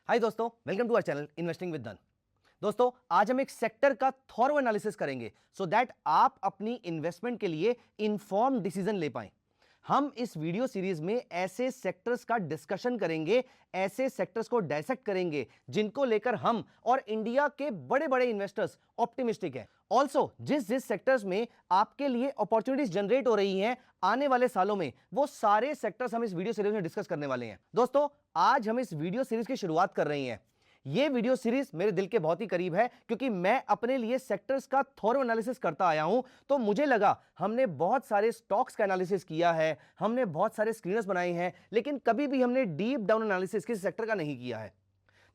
हाय दोस्तों, welcome to our channel investing with Dhan. दोस्तों, आज हम एक सेक्टर का थॉरो एनालिसिस करेंगे सो दैट आप अपनी इन्वेस्टमेंट के लिए इन्फॉर्म डिसीजन ले पाएं। हम इस वीडियो सीरीज में ऐसे सेक्टर्स का डिस्कशन करेंगे, ऐसे सेक्टर्स को डायसेक्ट करेंगे जिनको लेकर हम और इंडिया के बड़े बड़े इन्वेस्टर्स ऑप्टिमिस्टिक हैं। ऑल्सो जिस सेक्टर्स में आपके लिए अपॉर्चुनिटीज जनरेट हो रही हैं आने वाले सालों में, वो सारे सेक्टर्स हम इस वीडियो सीरीज में डिस्कस करने वाले हैं। दोस्तों, आज हम इस वीडियो सीरीज की शुरुआत कर रहे हैं। यह वीडियो सीरीज मेरे दिल के बहुत ही करीब है क्योंकि मैं अपने लिए सेक्टर्स का थॉरो एनालिसिस करता आया हूं। तो मुझे लगा, हमने बहुत सारे स्टॉक्स का एनालिसिस किया है, हमने बहुत सारे स्क्रीनर्स बनाए हैं, लेकिन कभी भी हमने डीप डाउन एनालिसिस किसी सेक्टर का नहीं किया है।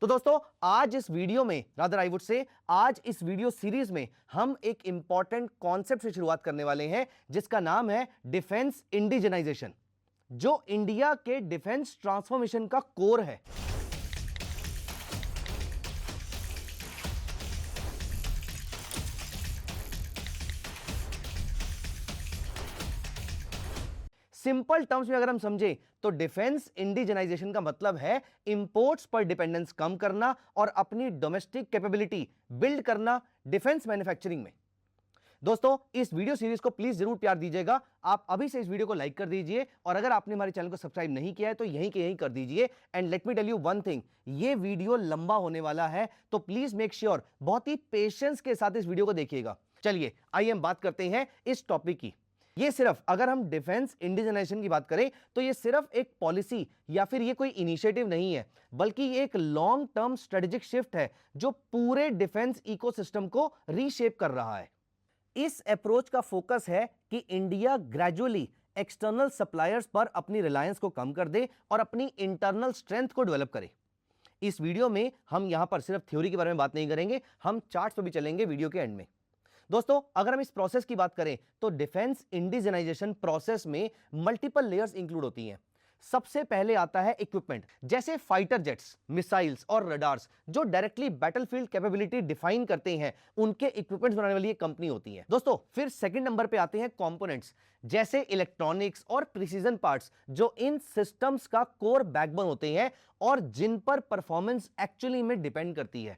तो दोस्तों, आज इस वीडियो में, रादर आई वुड से, आज इस वीडियो सीरीज में हम एक इंपॉर्टेंट कॉन्सेप्ट से शुरुआत करने वाले हैं जिसका नाम है डिफेंस इंडिजनाइजेशन, जो इंडिया के डिफेंस ट्रांसफॉर्मेशन का कोर है। सिंपल टर्म्स में अगर हम समझें तो डिफेंस इंडिजनाइजेशन का मतलब है इंपोर्ट्स पर डिपेंडेंस कम करना और अपनी डोमेस्टिक कैपेबिलिटी बिल्ड करना डिफेंस मैन्युफैक्चरिंग में। दोस्तों, इस वीडियो सीरीज को प्लीज जरूर प्यार दीजिएगा। आप अभी से इस वीडियो को लाइक कर दीजिए और अगर आपने हमारे चैनल को सब्सक्राइब नहीं किया है तो यहीं के यहीं कर दीजिए। And let me tell you one thing, ये वीडियो लंबा होने वाला है, तो प्लीज मेक श्योर बहुत ही पेशेंस के साथ इस वीडियो को देखिएगा। चलिए आइए हम बात करते हैं इस टॉपिक की। ये सिर्फ, अगर हम डिफेंस इंडिजनाइजेशन की बात करें तो ये सिर्फ एक पॉलिसी या फिर ये कोई इनिशिएटिव नहीं है, बल्कि ये एक लॉन्ग टर्म स्ट्रेटेजिक शिफ्ट है जो पूरे डिफेंस इकोसिस्टम को रीशेप कर रहा है। इस अप्रोच का फोकस है कि इंडिया ग्रेजुअली एक्सटर्नल सप्लायर्स पर अपनी रिलायंस को कम कर दे और अपनी इंटरनल स्ट्रेंथ को डेवलप करे। इस वीडियो में हम यहां पर सिर्फ थ्योरी के बारे में बात नहीं करेंगे, हम चार्ट्स पर भी चलेंगे वीडियो के एंड में। दोस्तों, अगर हम इस प्रोसेस की बात करें तो डिफेंस इंडिजनाइजेशन प्रोसेस में मल्टीपल लेयर्स इंक्लूड होती हैं। सबसे पहले आता है इक्विपमेंट, जैसे फाइटर जेट्स, मिसाइल्स और रडार्स, जो डायरेक्टली बैटलफील्ड कैपेबिलिटी डिफाइन करते हैं, उनके इक्विपमेंट्स बनाने वाली एक कंपनी होती है। दोस्तों, फिर सेकंड नंबर पे आते हैं कंपोनेंट्स, जैसे इलेक्ट्रॉनिक्स और प्रिसीजन पार्ट्स, जो इन सिस्टम्स का कोर बैकबोन होते हैं और जिन पर परफॉर्मेंस एक्चुअली में डिपेंड करती है।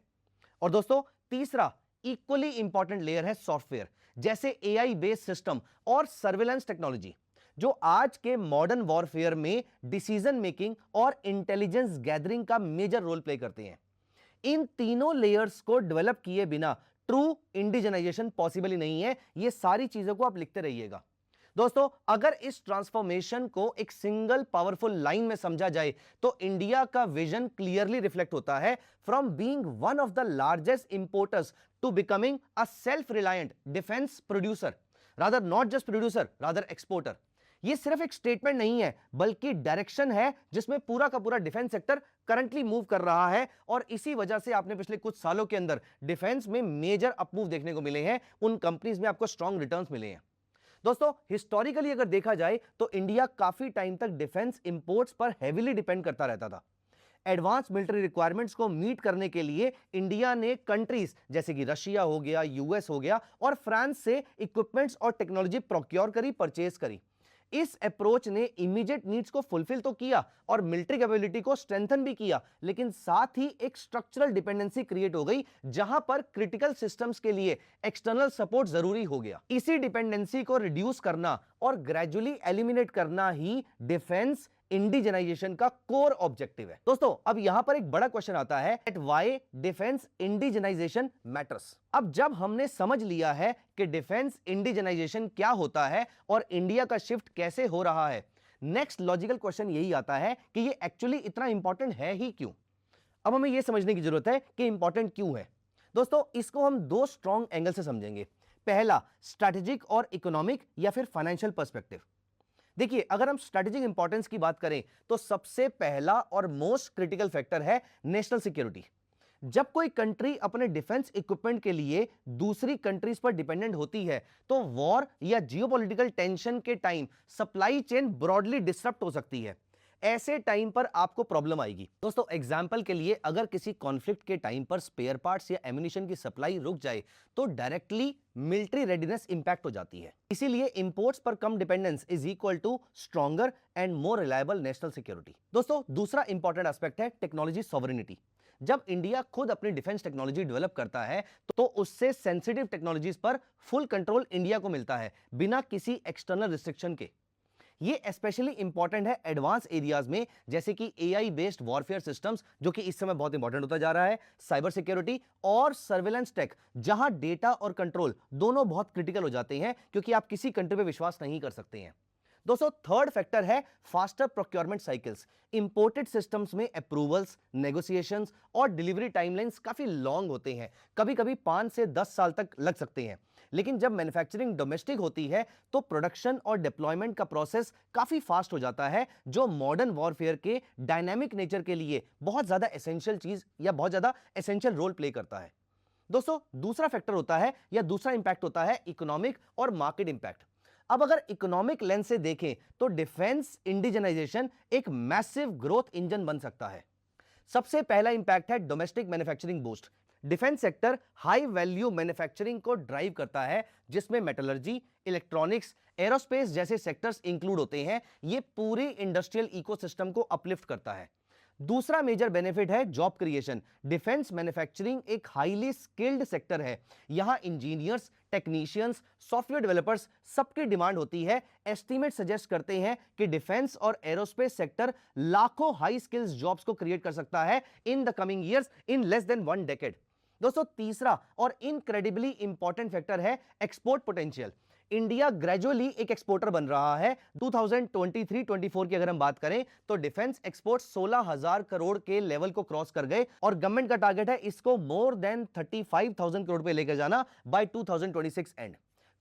और दोस्तों, तीसरा इक्वली इंपॉर्टेंट लेयर है सॉफ्टवेयर, जैसे एआई बेस्ड सिस्टम और सर्विलेंस टेक्नोलॉजी, जो आज के मॉडर्न वॉरफेयर में डिसीजन मेकिंग और इंटेलिजेंस गैदरिंग का मेजर रोल प्ले करते हैं। इन तीनों लेयर्स को डेवलप किए बिना ट्रू इंडिजनाइजेशन पॉसिबल ही नहीं है। ये सारी चीजों को आप लिखते रहिएगा। दोस्तों, अगर इस ट्रांसफॉर्मेशन को एक सिंगल पावरफुल लाइन में समझा जाए तो इंडिया का विजन क्लियरली रिफ्लेक्ट होता है, from being one of the largest importers to becoming a self reliant defence producer, rather not just producer, rather exporter. यह सिर्फ एक स्टेटमेंट नहीं है, बल्कि डायरेक्शन है जिसमें पूरा का पूरा डिफेंस सेक्टर करंटली मूव कर रहा है। और इसी वजह से आपने पिछले कुछ सालों के अंदर डिफेंस में मेजर अपमूव देखने को मिले हैं, उन कंपनीज में आपको स्ट्रॉन्ग रिटर्न्स मिले हैं। दोस्तों, हिस्टोरिकली अगर देखा जाए तो इंडिया काफी टाइम तक डिफेंस इंपोर्ट्स पर हेवीली डिपेंड करता रहता था। एडवांस मिलिट्री रिक्वायरमेंट्स को मीट करने के लिए इंडिया ने कंट्रीज जैसे कि रशिया हो गया, यूएस हो गया और फ्रांस से इक्विपमेंट्स और टेक्नोलॉजी प्रोक्योर करी, परचेज करी। इस अप्रोच ने इमीडिएट नीड्स को फुलफिल तो किया और मिलिट्री कैपेबिलिटी को स्ट्रेंथन भी किया, लेकिन साथ ही एक स्ट्रक्चरल डिपेंडेंसी क्रिएट हो गई जहां पर क्रिटिकल सिस्टम्स के लिए एक्सटर्नल सपोर्ट जरूरी हो गया। इसी डिपेंडेंसी को रिड्यूस करना और ग्रेजुअली एलिमिनेट करना ही डिफेंस इंडिजनाइजेशन का कोर ऑब्जेक्टिव है। दोस्तों, अब यहां पर एक बड़ा क्वेश्चन आता है, at why defence indigenisation matters. अब जब हमने समझ लिया है कि डिफेंस इंडिजनाइजेशन क्या होता है और इंडिया का शिफ्ट कैसे हो रहा है, नेक्स्ट लॉजिकल क्वेश्चन यही आता है कि ये एक्चुअली इतना इंपॉर्टेंट है ही क्यों। अब हमें यह समझने की जरूरत है कि इंपॉर्टेंट क्यों है। दोस्तों, इसको हम दो स्ट्रॉन्ग एंगल से समझेंगे। पहला, स्ट्रैटेजिक और इकोनॉमिक या फिर फाइनेंशियल पर्सपेक्टिव। देखिए, अगर हम स्ट्रैटेजिक इंपॉर्टेंस की बात करें तो सबसे पहला और मोस्ट क्रिटिकल फैक्टर है नेशनल सिक्योरिटी। जब कोई कंट्री अपने डिफेंस इक्विपमेंट के लिए दूसरी कंट्रीज पर डिपेंडेंट होती है तो वॉर या जियोपॉलिटिकल टेंशन के time supply chain broadly disrupt हो सकती है। ऐसे टाइम पर आपको प्रॉब्लम आएगी। दोस्तों एग्जांपल के लिए अगर किसी कॉन्फ्लिक्ट के टाइम पर स्पेयर पार्ट्स या एम्युनिशन की सप्लाई रुक जाए तो डायरेक्टली मिलिट्री रेडीनेस इंपैक्ट हो जाती है। इसीलिए इंपोर्ट्स पर कम dependence is equal to stronger and more reliable national security. दोस्तों दूसरा इंपॉर्टेंट एस्पेक्ट है टेक्नोलॉजी सॉवरेनिटी। जब इंडिया खुद अपनी डिफेंस टेक्नोलॉजी डेवलप करता है तो उससे सेंसिटिव टेक्नोलॉजीज पर फुल कंट्रोल इंडिया को मिलता है बिना किसी एक्सटर्नल रिस्ट्रिक्शन के। ये स्पेशली इंपॉर्टेंट है एडवांस एरियाज में जैसे कि एआई बेस्ड वॉरफेयर सिस्टम्स, जो कि इस समय बहुत इंपॉर्टेंट होता जा रहा है, साइबर सिक्योरिटी और सर्विलेंस टेक, जहां डेटा और कंट्रोल दोनों बहुत क्रिटिकल हो जाते हैं क्योंकि आप किसी कंट्री पे विश्वास नहीं कर सकते हैं। दोस्तों थर्ड फैक्टर है faster procurement cycles. Imported systems में अप्रूवल्स, नेगोशिएशंस और डिलीवरी टाइमलाइंस काफी लॉन्ग होते हैं, कभी कभी 5 से 10 साल तक लग सकते हैं। लेकिन जब मैन्युफैक्चरिंग डोमेस्टिक होती है तो प्रोडक्शन और डिप्लॉयमेंट का प्रोसेस काफी फास्ट हो जाता है, जो मॉडर्न वॉरफेयर के डायनामिक नेचर के लिए बहुत ज्यादा एसेंशियल चीज या बहुत ज्यादा एसेंशियल रोल प्ले करता है। दोस्तों दूसरा फैक्टर होता है या दूसरा इंपैक्ट होता है इकोनॉमिक और मार्केट इंपैक्ट। अब अगर इकोनॉमिक लेंस से देखें तो डिफेंस इंडिजनाइजेशन एक मैसिव ग्रोथ इंजन बन सकता है। सबसे पहला इंपैक्ट है domestic manufacturing boost. Defence sector high value manufacturing को ड्राइव करता है जिसमें मेटलर्जी, इलेक्ट्रॉनिक्स, एरोस्पेस जैसे सेक्टर्स इंक्लूड होते हैं। यह पूरे इंडस्ट्रियल इकोसिस्टम को अपलिफ्ट करता है। दूसरा मेजर बेनिफिट है जॉब क्रिएशन। डिफेंस मैन्युफैक्चरिंग एक हाईली स्किल्ड सेक्टर है। यहां इंजीनियर्स, टेक्नीशियंस, सॉफ्टवेयर डेवलपर्स सबकी डिमांड होती है। एस्टीमेट सजेस्ट करते हैं कि डिफेंस और एरोस्पेस सेक्टर लाखों हाई स्किल्स जॉब्स को क्रिएट कर सकता है in the coming years in less than 1 decade. दोस्तों तीसरा और इनक्रेडिबली इंपॉर्टेंट फैक्टर है एक्सपोर्ट पोटेंशियल। इंडिया ग्रेजुअली एक एक्सपोर्टर बन रहा है। 2023-24 की अगर हम बात करें तो डिफेंस एक्सपोर्ट 16,000 करोड़ के लेवल को क्रॉस कर गए और गवर्नमेंट का टारगेट है इसको मोर देन 35,000 करोड़ पे लेकर जाना by 2026 end.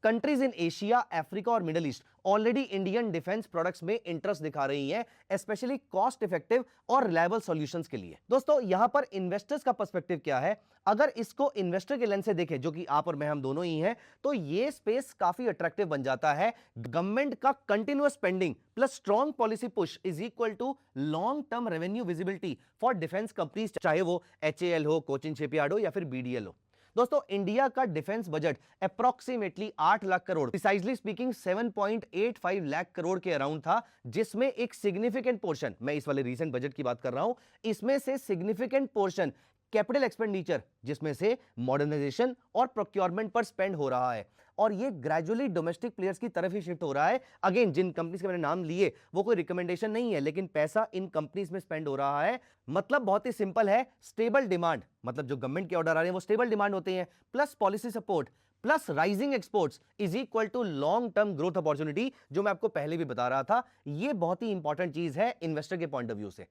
Countries in Asia, Africa और Middle East already Indian defence products में इंटरेस्ट दिखा रही हैं, स्पेशली कॉस्ट इफेक्टिव और रिलायबल सॉल्यूशंस के लिए। दोस्तों यहां पर इन्वेस्टर्स का पर्सपेक्टिव क्या है? अगर इसको इन्वेस्टर के लेंस से देखें, जो कि आप और मैं हम दोनों ही हैं, तो ये स्पेस काफी अट्रैक्टिव बन जाता है। गवर्नमेंट का continuous spending plus strong policy push is equal to long term revenue visibility for defence companies, चाहे वो HAL हो, कोचिन शिपयार्ड हो या फिर BDL हो। दोस्तों इंडिया का defence budget approximately 8 lakh crore, precisely speaking 7.85 lakh crore के अराउंड था, जिसमें एक सिग्निफिकेंट पोर्शन, मैं इस वाले रीसेंट बजट की बात कर रहा हूं, इसमें से सिग्निफिकेंट पोर्शन कैपिटल एक्सपेंडिचर, जिसमें से मॉडर्नाइजेशन और प्रोक्योरमेंट पर स्पेंड हो रहा है और ये ग्रेजुअली डोमेस्टिक प्लेयर्स की तरफ ही शिफ्ट हो रहा है। अगेन जिन कंपनीज के मैंने नाम लिए वो कोई रिकमेंडेशन नहीं है, लेकिन पैसा इन कंपनीज में स्पेंड हो रहा है। मतलब बहुत ही सिंपल है, स्टेबल डिमांड, मतलब जो गवर्नमेंट के ऑर्डर आ रहे हैं वो स्टेबल डिमांड होते हैं, plus policy support plus rising exports is equal to long term growth opportunity, जो मैं आपको पहले भी बता रहा था। ये बहुत ही इंपॉर्टेंट चीज है इन्वेस्टर के पॉइंट ऑफ व्यू से।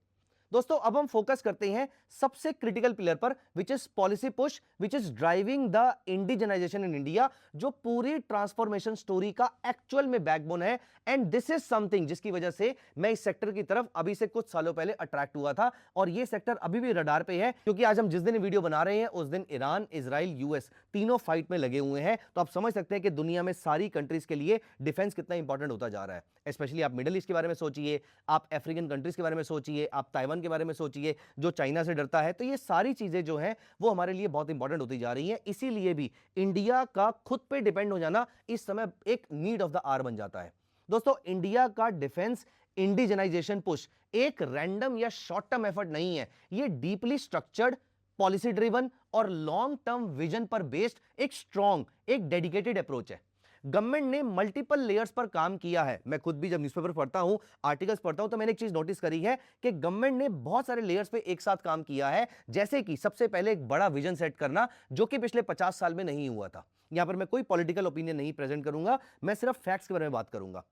दोस्तों अब हम फोकस करते हैं सबसे क्रिटिकल पिलर पर, which is policy push, which is driving the indigenisation in India, जो पूरी ट्रांसफॉर्मेशन स्टोरी का एक्चुअल में बैकबोन है। एंड दिस इज समथिंग जिसकी वजह से मैं इस सेक्टर की तरफ अभी से कुछ सालों पहले अट्रैक्ट हुआ था और ये सेक्टर अभी भी रडार पे है, क्योंकि आज हम जिस दिन वीडियो बना रहे हैं उस दिन ईरान, इजराइल, US तीनों फाइट में लगे हुए हैं। तो आप समझ सकते हैं कि दुनिया में सारी कंट्रीज के लिए डिफेंस कितना इंपॉर्टेंट होता जा रहा है। स्पेशली आप मिडिल ईस्ट के बारे में सोचिए, आप अफ्रीकन कंट्रीज के बारे में सोचिए, आप ताइवान के बारे में सोचिए जो चाइना से डरता है। तो ये सारी चीजें जो हैं वो हमारे लिए बहुत इंपॉर्टेंट होती जा रही हैं। इसीलिए भी इंडिया का खुद पे डिपेंड हो जाना इस समय एक नीड ऑफ द आवर बन जाता है। दोस्तों इंडिया का डिफेंस इंडिजनाइजेशन पुश एक रैंडम या शॉर्ट टर्म एफर्ट नहीं है, ये डीपली स्ट्रक्चर्ड, पॉलिसी ड्रिवन और लॉन्ग टर्म विजन पर बेस्ड एक स्ट्रॉन्ग, एक डेडिकेटेड अप्रोच है। गवर्नमेंट ने मल्टीपल लेयर्स पर काम किया है। मैं खुद भी जब न्यूज़पेपर पढ़ता हूं, आर्टिकल्स पढ़ता हूं, तो मैंने एक चीज नोटिस करी है कि गवर्नमेंट ने बहुत सारे लेयर्स पे एक साथ काम किया है। जैसे कि सबसे पहले एक बड़ा विजन सेट करना, जो कि पिछले 50 साल में नहीं हुआ था। यहां पर मैं कोई पॉलिटिकल ओपिनियन नहीं प्रेजेंट करूंगा, मैं सिर्फ फैक्ट्स के बारे में बात करूंगा।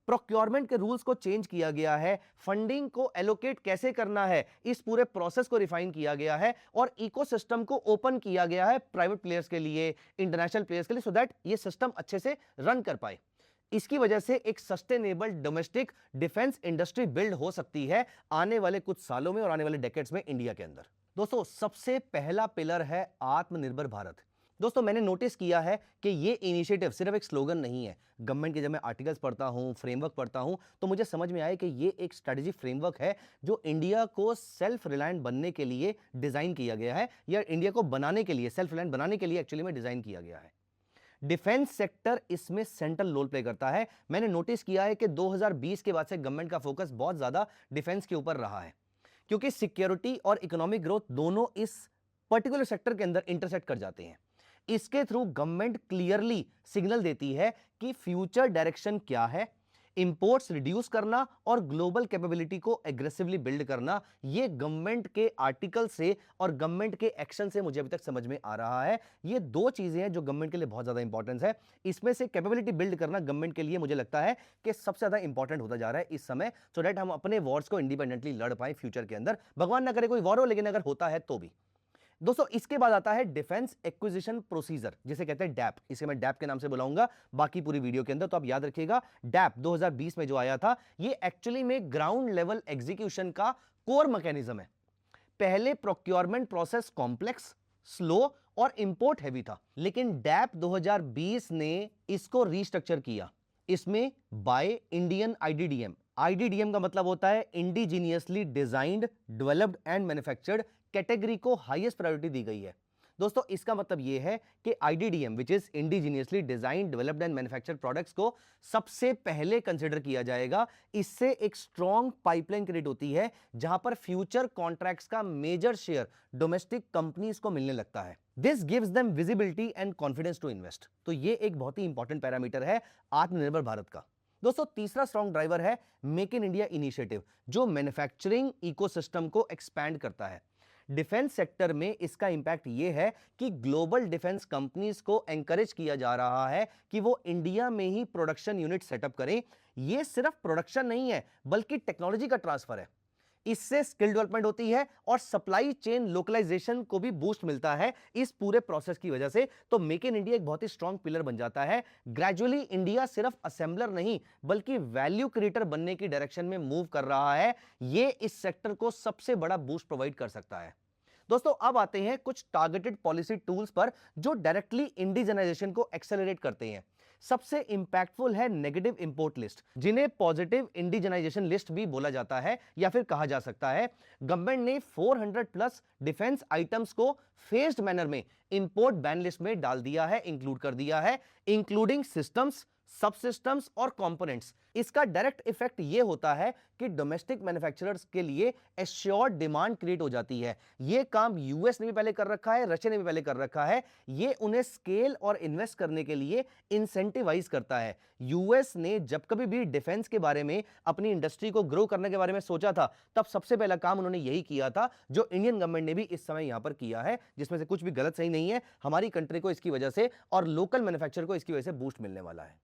प्रोक्योरमेंट के रूल्स को चेंज किया गया है, फंडिंग को एलोकेट कैसे करना है इस पूरे प्रोसेस को रिफाइन किया गया है और इकोसिस्टम को ओपन किया गया है प्राइवेट प्लेयर्स के लिए, इंटरनेशनल प्लेयर्स के लिए, सो दैट ये सिस्टम अच्छे से रन कर पाए। इसकी वजह से एक sustainable domestic defence industry build हो सकती है आने वाले कुछ सालों में और आने वाले डेकेड्स में इंडिया के अंदर। दोस्तों सबसे पहला पिलर है आत्मनिर्भर भारत। दोस्तों मैंने नोटिस किया है कि ये इनिशिएटिव सिर्फ एक स्लोगन नहीं है। गवर्नमेंट के जब मैं आर्टिकल्स पढ़ता हूं, फ्रेमवर्क पढ़ता हूं, तो मुझे समझ में आया कि ये एक स्ट्रेटेजी फ्रेमवर्क है जो इंडिया को सेल्फ रिलायंट बनने के लिए डिजाइन किया गया है, या इंडिया को बनाने के लिए, सेल्फ रिलायंट बनाने के लिए एक्चुअली में डिजाइन किया गया है। डिफेंस सेक्टर इसमें सेंट्रल रोल प्ले करता है। मैंने नोटिस किया है कि 2020 के बाद से गवर्नमेंट का फोकस बहुत ज्यादा डिफेंस के ऊपर रहा है, क्योंकि सिक्योरिटी और इकोनॉमिक ग्रोथ दोनों इस पर्टिकुलर सेक्टर के अंदर इंटरसेक्ट कर जाते हैं। इसके थ्रू गवर्नमेंट क्लियरली सिग्नल देती है कि फ्यूचर डायरेक्शन क्या है। इंपोर्ट्स रिड्यूस करना और ग्लोबल कैपेबिलिटी को एग्रेसिवली बिल्ड करना, ये गवर्नमेंट के आर्टिकल से और गवर्नमेंट के एक्शन से मुझे अभी तक समझ में आ रहा है। ये दो चीजें हैं जो गवर्नमेंट के लिए बहुत ज्यादा इंपॉर्टेंस है। इसमें से कैपेबिलिटी बिल्ड करना गवर्नमेंट के लिए मुझे लगता है कि सबसे ज्यादा इंपॉर्टेंट होता जा रहा है इस समय, सो दैट हम अपने वॉर्स को इंडिपेंडेंटली लड़ पाए फ्यूचर के अंदर। भगवान ना करे कोई वॉर हो, लेकिन अगर होता है तो भी। दोस्तों इसके बाद आता है डिफेंस एक्विजिशन प्रोसीजर, जिसे कहते हैं डैप। इसे मैं डैप के नाम से बुलाऊंगा बाकी पूरी वीडियो के अंदर, तो आप याद रखिएगा डैप 2020 में जो आया था, ये एक्चुअली में ग्राउंड लेवल एग्जीक्यूशन का कोर मैकेनिज्म है। पहले प्रोक्योरमेंट प्रोसेस कॉम्प्लेक्स, स्लो और इंपोर्ट हैवी था, लेकिन डैप 2020 ने इसको रीस्ट्रक्चर किया। इसमें बाय इंडियन आईडीडीएम, आईडीडीएम का मतलब होता है indigenously designed, developed and manufactured, category को हाईएस्ट प्रायोरिटी दी गई है। दोस्तों इसका मतलब यह है कि IDDM which is indigenously design, developed and manufactured products को सबसे पहले कंसीडर किया जाएगा। इससे एक स्ट्रॉन्ग पाइपलाइन क्रिएट होती है जहां पर फ्यूचर कॉन्ट्रैक्ट्स का मेजर शेयर डोमेस्टिक कंपनीज को मिलने लगता है। This gives them visibility and confidence to invest. तो यह एक बहुत ही इंपॉर्टेंट पैरामीटर है आत्मनिर्भर भारत का। दोस्तों तीसरा स्ट्रॉन्ग ड्राइवर है मेक इन इंडिया इनिशिएटिव, जो मैन्युफैक्चरिंग इकोसिस्टम को एक्सपैंड करता है। डिफेंस सेक्टर में इसका इंपैक्ट यह है कि ग्लोबल डिफेंस कंपनीज को एनकरेज किया जा रहा है कि वो इंडिया में ही प्रोडक्शन यूनिट सेटअप करें। यह सिर्फ प्रोडक्शन नहीं है, बल्कि टेक्नोलॉजी का ट्रांसफर है। इससे स्किल डेवलपमेंट होती है और सप्लाई चेन लोकलाइजेशन को भी बूस्ट मिलता है इस पूरे प्रोसेस की वजह से। तो मेक इन इंडिया एक बहुत ही स्ट्रॉन्ग पिलर बन जाता है। ग्रेजुअली इंडिया सिर्फ असेंबलर नहीं, बल्कि वैल्यू क्रिएटर बनने की डायरेक्शन में मूव कर रहा है। यह इस सेक्टर को सबसे बड़ा बूस्ट प्रोवाइड कर सकता है। दोस्तों अब आते हैं कुछ टारगेटेड पॉलिसी टूल्स पर जो डायरेक्टली इंडिजनाइजेशन को एक्सेलरेट करते हैं। सबसे इंपैक्टफुल है नेगेटिव इंपोर्ट लिस्ट, जिन्हें पॉजिटिव इंडिजनाइजेशन लिस्ट भी बोला जाता है या फिर कहा जा सकता है। गवर्नमेंट ने 400 प्लस डिफेंस आइटम्स को फेज्ड मैनर में इंपोर्ट बैन लिस्ट में डाल दिया है, इंक्लूड कर दिया है, इंक्लूडिंग सिस्टम्स, सब सिस्टम्स और कंपोनेंट्स। इसका डायरेक्ट इफेक्ट यह होता है कि डोमेस्टिक मैन्युफैक्चरर्स के लिए एश्योर्ड डिमांड क्रिएट हो जाती है। यह काम यूएस ने भी पहले कर रखा है, रशिया ने भी पहले कर रखा है। यह उन्हें स्केल और इन्वेस्ट करने के लिए इंसेंटिवाइज करता है। यूएस ने जब कभी भी डिफेंस के बारे में, अपनी इंडस्ट्री को ग्रो करने के बारे में सोचा था, तब सबसे पहला काम उन्होंने यही किया था जो इंडियन गवर्नमेंट ने भी इस समय यहां पर किया है, जिसमें से कुछ भी गलत सही नहीं है। हमारी कंट्री को इसकी वजह से और लोकल मैन्युफैक्चरर को इसकी वजह से बूस्ट मिलने वाला है।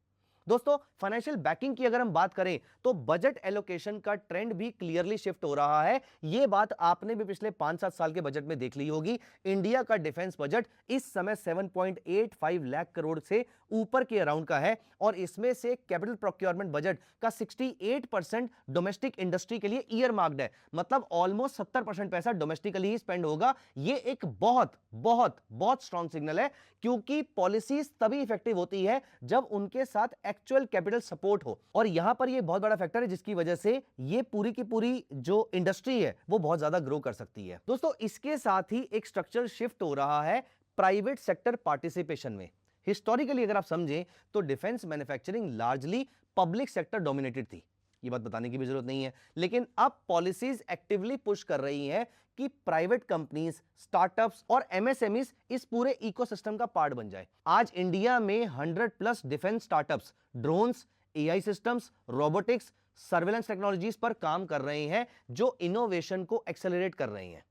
दोस्तों फाइनेंशियल बैकिंग की अगर हम बात करें तो बजट एलोकेशन का ट्रेंड भी क्लियरली शिफ्ट हो रहा है। यह बात आपने भी पिछले 5-7 साल के बजट में देख ली होगी। इंडिया का डिफेंस बजट इस समय 7.85 लाख करोड़ से ऊपर के अराउंड का है, और इसमें से कैपिटल प्रोक्योरमेंट बजट का 68% डोमेस्टिक इंडस्ट्री के लिए ईयर मार्क्ड है। मतलब ऑलमोस्ट 70% पैसा डोमेस्टिकली ही स्पेंड होगा। यह एक बहुत बहुत बहुत स्ट्रॉन्ग सिग्नल है, क्योंकि पॉलिसीज तभी इफेक्टिव होती है जब उनके साथ एक्चुअल कैपिटल सपोर्ट हो। और यहां पर यह बहुत बड़ा फैक्टर है जिसकी वजह से यह पूरी की पूरी जो इंडस्ट्री है वो बहुत ज्यादा ग्रो कर सकती है। दोस्तों इसके साथ ही एक स्ट्रक्चर शिफ्ट हो रहा है प्राइवेट सेक्टर पार्टिसिपेशन में। हिस्टोरिकली अगर आप समझें तो defence manufacturing largely public sector dominated थी, ये बात बताने की भी जरूरत नहीं है। लेकिन अब पॉलिसीज एक्टिवली पुश कर रही हैं कि प्राइवेट कंपनीज, स्टार्टअप्स और एमएसएमईज इस पूरे इकोसिस्टम का पार्ट बन जाए। आज इंडिया में 100 plus defence startups drones, AI systems, robotics, surveillance technologies पर काम कर रहे हैं, जो इनोवेशन को एक्सेलरेट कर रही हैं।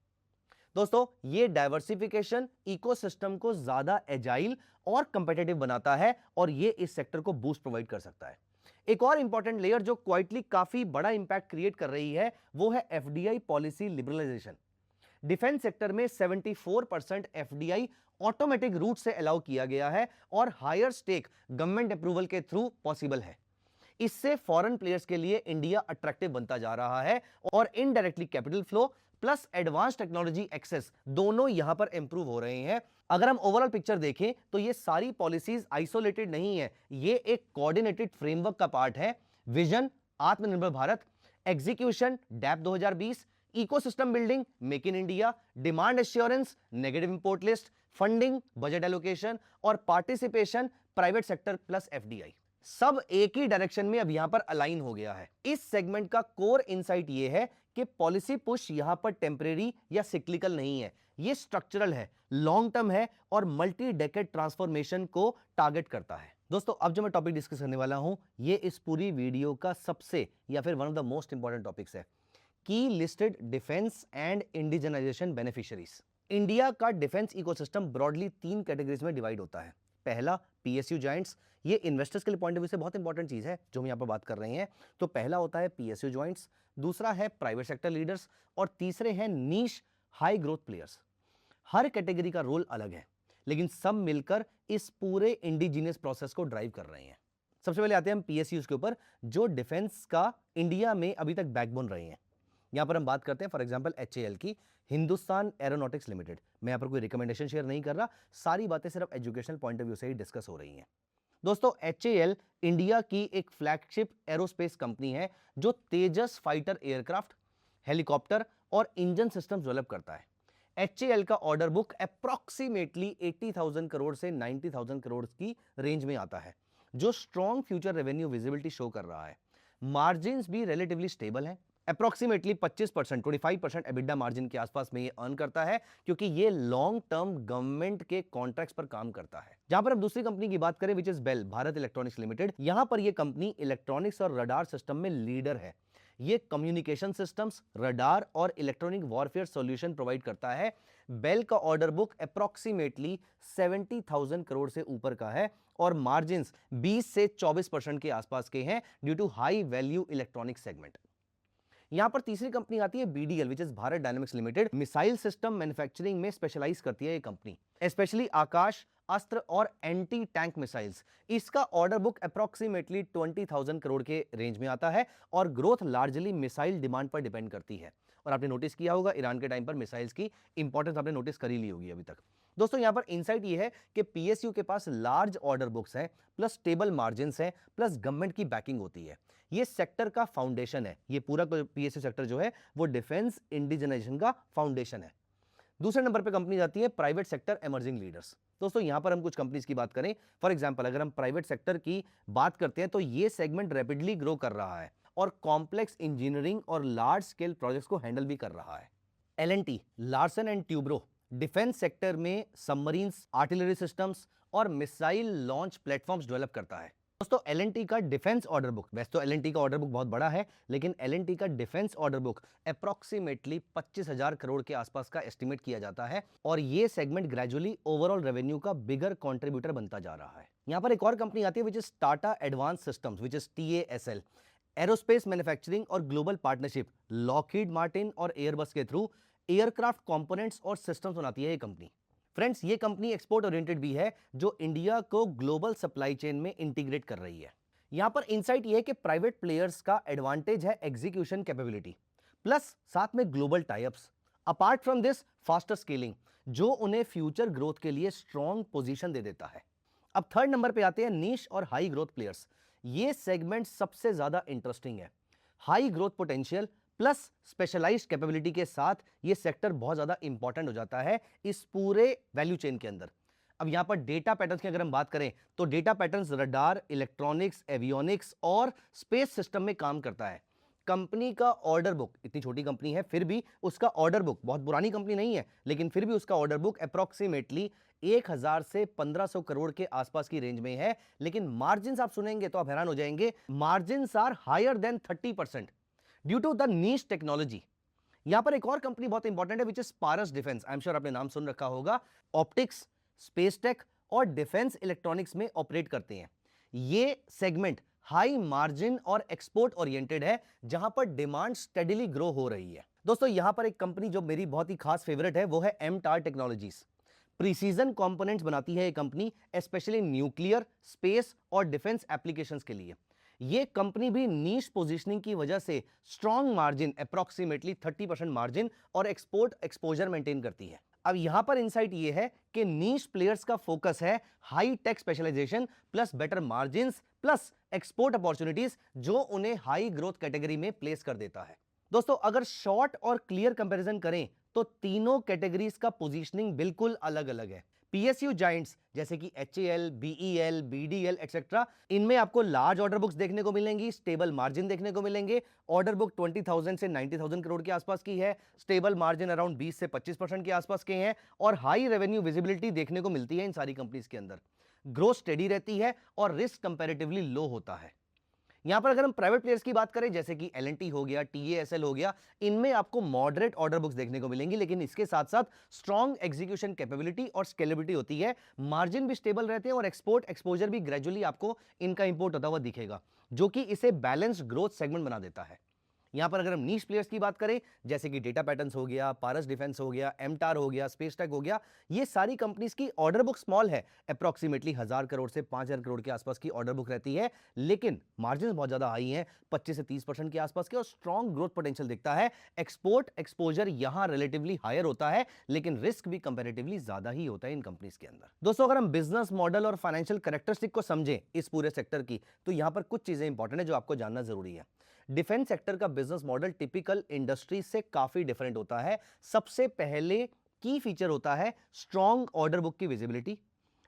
दोस्तों ये डाइवर्सिफिकेशन इकोसिस्टम को ज्यादा एजाइल और कंपेटिटिव बनाता है, और ये इस सेक्टर को बूस्ट प्रोवाइड कर सकता है। एक और इंपॉर्टेंट लेयर जो क्वाइटली काफी बड़ा इंपैक्ट क्रिएट कर रही है वो है FDI policy liberalisation. Defence sector में 74% एफडीआई ऑटोमेटिक रूट से अलाउ किया गया है, और हायर स्टेक गवर्नमेंट अप्रूवल के थ्रू पॉसिबल है। इससे फॉरेन प्लेयर्स के लिए इंडिया अट्रैक्टिव बनता जा रहा है, और indirectly capital flow plus advance technology access दोनों यहां पर इंप्रूव हो रहे हैं। अगर हम ओवरऑल पिक्चर देखें तो ये सारी पॉलिसीज आइसोलेटेड नहीं है, ये एक कोऑर्डिनेटेड फ्रेमवर्क का पार्ट है। Vision Atmanirbhar Bharat, execution DAP 2020, ecosystem building make in India, demand assurance, negative import list, funding, budget allocation और participation private sector plus FDI, सब एक ही डायरेक्शन में अब यहां पर अलाइन हो गया है। इस सेगमेंट का कोर इनसाइट यह है कि पॉलिसी पुश यहां पर टेम्परेरी या सिक्लिकल नहीं है, ये स्ट्रक्चरल है, लॉन्ग टर्म है और मल्टी डेकेड ट्रांसफॉर्मेशन को टारगेट करता है। दोस्तों अब जो मैं टॉपिक डिस्कस करने वाला हूं, ये इस पूरी वीडियो का सबसे या फिर one of the most important topics है, की listed defence and indigenisation beneficiaries. India का डिफेंस इकोसिस्टम ब्रॉडली 3 कैटेगरीज में डिवाइड होता है। पहला पीएसयू जॉइंट्स, ये इन्वेस्टर्स के लिए पॉइंट ऑफ व्यू से बहुत इंपॉर्टेंट चीज है जो हम यहां पर बात कर रहे हैं। तो पहला होता है पीएसयू जॉइंट्स, दूसरा है प्राइवेट सेक्टर लीडर्स और तीसरे हैं नीश हाई ग्रोथ प्लेयर्स। हर कैटेगरी का रोल अलग है, लेकिन सब मिलकर इस पूरे इंडिजिनियस प्रोसेस को ड्राइव कर रहे हैं। सबसे पहले आते हैं हम पीएसयूज के ऊपर, जो डिफेंस का इंडिया में अभी तक बैकबोन रहे हैं। यहां पर हम बात करते हैं फॉर एग्जांपल एचएएल की, हिंदुस्तान एरोनॉटिक्स लिमिटेड। मैं यहां पर कोई रिकमेंडेशन शेयर नहीं कर रहा, सारी बातें सिर्फ एजुकेशनल पॉइंट ऑफ व्यू से ही डिस्कस हो रही हैं। दोस्तों एचएएल इंडिया की एक फ्लैगशिप एरोस्पेस कंपनी है जो तेजस फाइटर एयरक्राफ्ट, हेलीकॉप्टर और इंजन सिस्टम डेवलप करता है। एचएएल का ऑर्डर बुक अप्रॉक्सीमेटली 80,000 करोड़ से 90,000 करोड़ की रेंज में आता है, जो strong future revenue visibility show कर रहा है। मार्जिन्स भी रिलेटिवली स्टेबल हैं, अप्रॉक्सीमेटली 25%, 25% एबिडा मार्जिन के आसपास में ये अर्न करता है, क्योंकि ये लॉन्ग टर्म गवर्नमेंट के कॉन्ट्रैक्ट्स पर काम करता है। जहां पर हम दूसरी कंपनी की बात करें which is BEL, Bharat electronics limited, यहां पर ये कंपनी इलेक्ट्रॉनिक्स और रडार सिस्टम में लीडर है। ये कम्युनिकेशन सिस्टम्स, रडार और इलेक्ट्रॉनिक वॉरफेयर सॉल्यूशन प्रोवाइड करता है। बेल का ऑर्डर बुक अप्रॉक्सीमेटली 70,000 करोड़ से ऊपर का है और मार्जिन्स 20 से 24% के आसपास के हैं due to high value electronic segment. यहां पर तीसरी कंपनी आती है BDL which is Bharat dynamics limited. Missile system manufacturing में स्पेशलाइज करती है ये कंपनी, स्पेशली आकाश अस्त्र और एंटी टैंक मिसाइल्स। इसका ऑर्डर बुक अप्रॉक्सीमेटली 20,000 करोड़ के रेंज में आता है और ग्रोथ लार्जली मिसाइल डिमांड पर डिपेंड करती है। और आपने नोटिस किया होगा ईरान के टाइम पर मिसाइल्स की इंपॉर्टेंस आपने नोटिस कर ही ली होगी अभी तक। दोस्तों यहां पर इनसाइट ये है कि पीएसयू के पास लार्ज ऑर्डर बुक्स हैं, प्लस स्टेबल मार्जिन्स हैं, प्लस गवर्नमेंट की बैकिंग होती है। ये सेक्टर का फाउंडेशन है, ये पूरा पीएसयू सेक्टर जो है वो डिफेंस इंडिजनाइजेशन का फाउंडेशन है। दूसरे नंबर पे कंपनी आती है प्राइवेट सेक्टर इमर्जिंग लीडर्स। दोस्तों यहां पर हम कुछ कंपनीज की बात करें, फॉर एग्जांपल अगर हम प्राइवेट सेक्टर की बात करते हैं तो ये सेगमेंट रैपिडली ग्रो कर रहा है और कॉम्प्लेक्स इंजीनियरिंग और लार्ज स्केल प्रोजेक्ट्स को हैंडल भी कर रहा है। L and T, Larsen and Toubro, defence sector में सबमरीन्स, आर्टिलरी सिस्टम्स और मिसाइल लॉन्च प्लेटफॉर्म्स डेवलप करता है। दोस्तों एलएनटी का डिफेंस ऑर्डर बुक, वैसे तो एलएनटी का ऑर्डर बुक बहुत बड़ा है, लेकिन एलएनटी का defence order book approximately 25,000 crore के आसपास का एस्टिमेट किया जाता है और ये सेगमेंट ग्रेजुअली ओवरऑल रेवेन्यू का बिगर कंट्रीब्यूटर बनता जा रहा है। यहां पर एक और कंपनी आती है which is Tata advance systems which is TASL. Aerospace manufacturing और ग्लोबल पार्टनरशिप लॉकहीड मार्टिन और एयरबस के थ्रू एयरक्राफ्ट कंपोनेंट्स और सिस्टम्स बनाती है ये कंपनी। फ्रेंड्स ये कंपनी एक्सपोर्ट ओरिएंटेड भी है, जो इंडिया को ग्लोबल सप्लाई चेन में इंटीग्रेट कर रही है। यहां पर इनसाइट ये है कि प्राइवेट प्लेयर्स का एडवांटेज है एग्जीक्यूशन कैपेबिलिटी, प्लस साथ में global types. Apart from this faster scaling, जो उन्हें फ्यूचर ग्रोथ के लिए स्ट्रॉन्ग पोजीशन दे देता है। अब थर्ड नंबर पे आते हैं नीश और हाई ग्रोथ प्लेयर्स। ये सेगमेंट सबसे ज्यादा इंटरेस्टिंग है। High growth potential plus specialised capability के साथ ये सेक्टर बहुत ज्यादा इंपॉर्टेंट हो जाता है इस पूरे वैल्यू चेन के अंदर। अब यहां पर डेटा पैटर्न्स की अगर हम बात करें तो data patterns radar, electronics, avionics और स्पेस सिस्टम में काम करता है। कंपनी का ऑर्डर बुक, इतनी छोटी कंपनी है फिर भी उसका ऑर्डर बुक, बहुत पुरानी कंपनी नहीं है लेकिन फिर भी उसका ऑर्डर बुक अप्रॉक्सीमेटली 1,000 से 1,500 करोड़ के आसपास की रेंज में है। लेकिन मार्जिन आप सुनेंगे तो आप हैरान हो जाएंगे, margin are higher than 30% due to the niche technology. यहां पर एक और कंपनी बहुत इंपॉर्टेंट है which is Paras defence. I am sure आपने नाम सुन रखा होगा। ऑप्टिक्स, स्पेस टेक और डिफेंस इलेक्ट्रॉनिक्स में ऑपरेट करते हैं। ये सेगमेंट हाई मार्जिन और एक्सपोर्ट ओरिएंटेड है, जहां पर डिमांड स्टेडीली ग्रो हो रही है। दोस्तों यहां पर एक कंपनी जो मेरी बहुत ही खास फेवरेट है वो है एमटार टेक्नोलॉजीज। प्रीसीजन कंपोनेंट्स बनाती है ये कंपनी, स्पेशली न्यूक्लियर, स्पेस और डिफेंस एप्लीकेशंस के लिए। ये कंपनी भी नीश पोजीशनिंग की वजह से स्ट्रॉन्ग मार्जिन, अप्रॉक्सीमेटली 30% मार्जिन और एक्सपोर्ट एक्सपोजर मेंटेन करती है। अब यहां पर इनसाइट ये है कि नीश प्लेयर्स का फोकस है high tech specialisation plus better margins plus export opportunities, जो उन्हें हाई ग्रोथ कैटेगरी में प्लेस कर देता है। दोस्तों अगर शॉर्ट और क्लियर कंपैरिजन करें तो तीनों कैटेगरीज का पोजीशनिंग बिल्कुल अलग अलग है। पीएसयू जाइंट्स जैसे कि एचएएल, बीईएल, बीडीएल एक्सेट्रा, इनमें आपको लार्ज ऑर्डर बुक्स देखने को मिलेंगी, स्टेबल मार्जिन देखने को मिलेंगे। ऑर्डर बुक 20,000 से 90,000 करोड़ के आसपास की है, स्टेबल मार्जिन अराउंड 20 से 25% के आसपास के हैं और हाई रेवेन्यू विजिबिलिटी देखने को मिलती है इन सारी कंपनीज के अंदर। ग्रोथ स्टेडी रहती है और रिस्क कंपैरेटिवली लो होता है। यहां पर अगर हम प्राइवेट प्लेयर्स की बात करें जैसे कि एल&टी हो गया, टीएएसएल हो गया, इनमें आपको मॉडरेट ऑर्डर बुक्स देखने को मिलेंगी, लेकिन इसके साथ साथ स्ट्रॉन्ग एग्जीक्यूशन कैपेबिलिटी और स्केलेबिलिटी होती है। मार्जिन भी स्टेबल रहते हैं और एक्सपोर्ट एक्सपोजर भी ग्रेजुअली आपको इनका इंपोर्ट होता हुआ दिखेगा, जो कि इसे बैलेंस्ड ग्रोथ सेगमेंट बना देता है। यहां पर अगर हम नीश प्लेयर्स की बात करें जैसे कि डेटा पैटर्न्स हो गया, पारस डिफेंस हो गया, एमटार हो गया, स्पेस टेक हो गया, ये सारी कंपनीज की ऑर्डर बुक स्मॉल है, अप्रॉक्सीमेटली 1000 करोड़ से 5000 करोड़ के आसपास की ऑर्डर बुक रहती है, लेकिन मार्जिन बहुत ज्यादा हाई है, 25 से 30% के आसपास के, और स्ट्रॉन्ग ग्रोथ पोटेंशियल दिखता है। एक्सपोर्ट एक्सपोजर यहां रिलेटिवली हायर होता है, लेकिन रिस्क भी कंपैरेटिवली ज्यादा ही होता है इन कंपनीज के अंदर। दोस्तों अगर हम बिजनेस मॉडल और फाइनेंशियल कैरेक्टरिस्टिक को समझें इस पूरे सेक्टर की, तो यहां पर कुछ चीजें इंपॉर्टेंट है जो आपको जानना जरूरी है। डिफेंस सेक्टर का बिजनेस मॉडल टिपिकल इंडस्ट्री से काफी डिफरेंट होता है। सबसे पहले की फीचर होता है स्ट्रॉन्ग ऑर्डर बुक की visibility.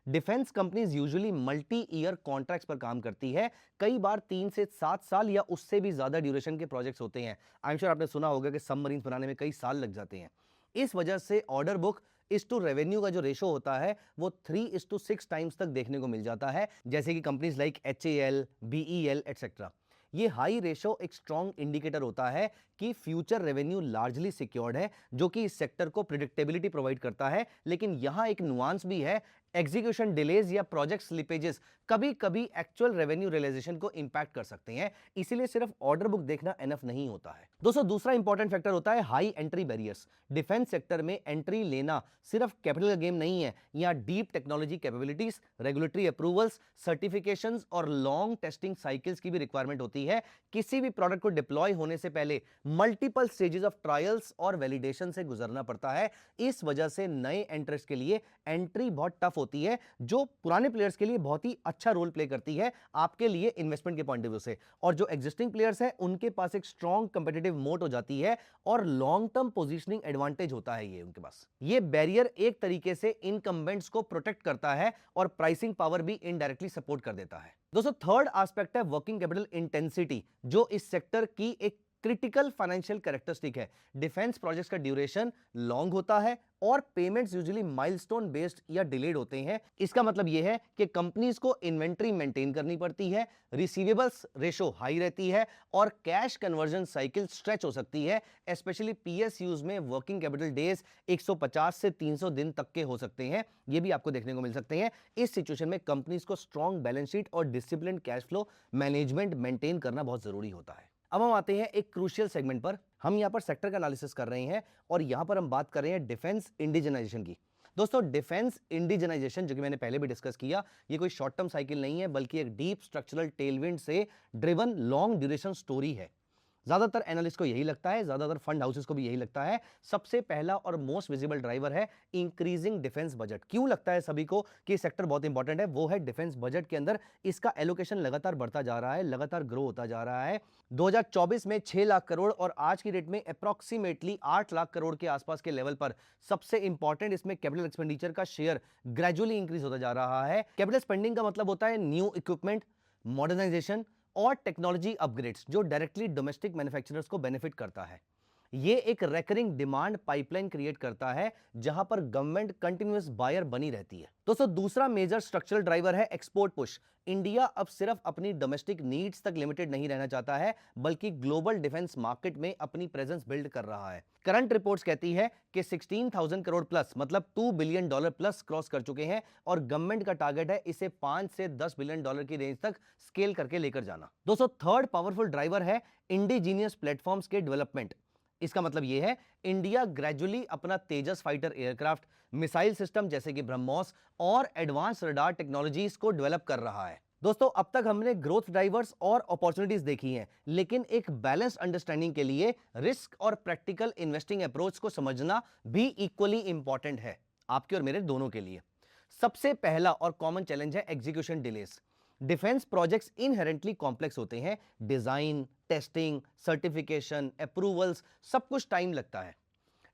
Defence companies usually multi year contracts पर काम करती है, कई बार 3 से 7 साल या उससे भी ज्यादा ड्यूरेशन के प्रोजेक्ट्स होते हैं। आई एम श्योर आपने सुना होगा कि सबमरीन्स बनाने में कई साल लग जाते हैं। इस वजह से ऑर्डर बुक इस टू रेवेन्यू का जो रेशो होता है वो 3:6 टाइम्स तक देखने को मिल जाता है, जैसे कि companies like HAL, BEL etcetera. ये हाई रेशो एक स्ट्रॉन्ग इंडिकेटर होता है कि फ्यूचर रेवेन्यू लार्जली सिक्योर्ड है, जो कि इस सेक्टर को प्रिडिक्टेबिलिटी प्रोवाइड करता है। लेकिन यहां एक नुआंस भी है, एग्जीक्यूशन डिलेज या प्रोजेक्ट स्लिपेजेस कभी कभी एक्चुअल रेवेन्यू रियलाइजेशन को इंपैक्ट कर सकते हैं, इसीलिए सिर्फ ऑर्डर बुक देखना एनफ नहीं होता है। दोस्तों दूसरा इंपॉर्टेंट फैक्टर होता है high entry barriers. Defence sector में एंट्री लेना सिर्फ कैपिटल गेम नहीं है, यहां deep technology capabilities, regulatory approvals, certifications और लॉन्ग टेस्टिंग साइकिल्स की भी रिक्वायरमेंट होती है। किसी भी प्रोडक्ट को डिप्लॉय होने से पहले मल्टीपल स्टेजेस ऑफ ट्रायल्स और वैलिडेशन से गुजरना पड़ता है। इस वजह से नए एंट्रेंट्स के लिए एंट्री बहुत टफ होती है, जो पुराने प्लेयर्स के लिए बहुत ही अच्छा रोल प्ले करती है आपके लिए इन्वेस्टमेंट के पॉइंट ऑफ व्यू से, और जो एग्जिस्टिंग प्लेयर्स हैं उनके पास एक स्ट्रॉन्ग कंपेटिटिव मोट हो जाती है और लॉन्ग टर्म पोजीशनिंग एडवांटेज होता है ये उनके पास। ये बैरियर एक तरीके से इनकम्बेंट्स को प्रोटेक्ट करता है और प्राइसिंग पावर भी इनडायरेक्टली सपोर्ट कर देता है। दोस्तों थर्ड एस्पेक्ट है वर्किंग कैपिटल इंटेंसिटी, जो इस सेक्टर की एक क्रिटिकल फाइनेंशियल कैरेक्टरिस्टिक है। डिफेंस प्रोजेक्ट्स का ड्यूरेशन लॉन्ग होता है और पेमेंट्स यूजुअली माइलस्टोन बेस्ड या डिलेड होते हैं। इसका मतलब यह है कि कंपनीज को इन्वेंट्री मेंटेन करनी पड़ती है, रिसीवेबल्स रेशो हाई रहती है और कैश कन्वर्जन साइकिल स्ट्रेच हो सकती है। स्पेशली पीएसयूज में वर्किंग कैपिटल डेज 150 से 300 दिन तक के हो सकते हैं, ये भी आपको देखने को मिल सकते हैं। इस सिचुएशन में कंपनीज को स्ट्रॉन्ग बैलेंस शीट और discipline cash flow management maintain करना बहुत जरूरी होता है। अब हम आते हैं एक क्रूशियल सेगमेंट पर। हम यहां पर सेक्टर का एनालिसिस कर रहे हैं और यहां पर हम बात कर रहे हैं डिफेंस इंडिजनाइजेशन की। दोस्तों डिफेंस इंडिजनाइजेशन, जो कि मैंने पहले भी डिस्कस किया, ये कोई शॉर्ट टर्म साइकिल नहीं है, बल्कि एक डीप स्ट्रक्चरल टेलविंड से ड्रिवन लॉन्ग ड्यूरेशन स्टोरी है। ज्यादातर एनालिस्ट को यही लगता है, ज्यादातर फंड हाउसेस को भी यही लगता है। सबसे पहला और मोस्ट विजिबल ड्राइवर है इंक्रीजिंग डिफेंस बजट। क्यों लगता है सभी को कि सेक्टर बहुत इंपॉर्टेंट है? वो है डिफेंस बजट के अंदर इसका एलोकेशन लगातार बढ़ता जा रहा है, लगातार ग्रो होता जा रहा है। 2024 में 6 लाख करोड़ और आज की डेट में अप्रॉक्सीमेटली 8 लाख करोड़ के आसपास के लेवल पर सबसे इंपॉर्टेंट इसमें कैपिटल एक्सपेंडिचर का शेयर ग्रेजुअली इंक्रीज होता जा रहा है। कैपिटल स्पेंडिंग का मतलब होता है न्यू इक्विपमेंट, मॉडर्नाइजेशन और टेक्नोलॉजी अपग्रेड्स, जो डायरेक्टली डोमेस्टिक मैन्युफैक्चरर्स को बेनिफिट करता है। ये एक रेकरिंग डिमांड पाइपलाइन क्रिएट करता है जहां पर गवर्नमेंट कंटिन्यूअस बायर बनी रहती है। दोस्तों दूसरा मेजर स्ट्रक्चरल ड्राइवर है एक्सपोर्ट पुश। इंडिया अब सिर्फ अपनी डोमेस्टिक नीड्स तक लिमिटेड नहीं रहना चाहता है, बल्कि ग्लोबल डिफेंस मार्केट में अपनी प्रेजेंस बिल्ड कर रहा है। करंट रिपोर्ट्स कहती है कि 16,000 करोड़ प्लस, मतलब $2 बिलियन प्लस क्रॉस कर चुके हैं और गवर्नमेंट का टारगेट है इसे 5 से 10 बिलियन डॉलर की रेंज तक स्केल करके लेकर जाना। दोस्तों थर्ड पावरफुल ड्राइवर है इंडिजीनियस प्लेटफॉर्म्स के डेवलपमेंट। इसका मतलब यह है इंडिया ग्रेजुअली अपना तेजस फाइटर एयरक्राफ्ट, मिसाइल सिस्टम जैसे कि ब्रह्मोस और एडवांस रडार टेक्नोलॉजीज को डेवलप कर रहा है। दोस्तों अब तक हमने ग्रोथ ड्राइवर्स और अपॉर्चुनिटीज देखी हैं, लेकिन एक बैलेंस अंडरस्टैंडिंग के लिए रिस्क और प्रैक्टिकल इन्वेस्टिंग अप्रोच को समझना भी इक्वली इंपॉर्टेंट है, आपके और मेरे दोनों के लिए। सबसे पहला और कॉमन चैलेंज है execution delays. Defence projects inherently complex होते हैं, डिजाइन, टेस्टिंग, सर्टिफिकेशन, अप्रूवल्स, सब कुछ टाइम लगता है।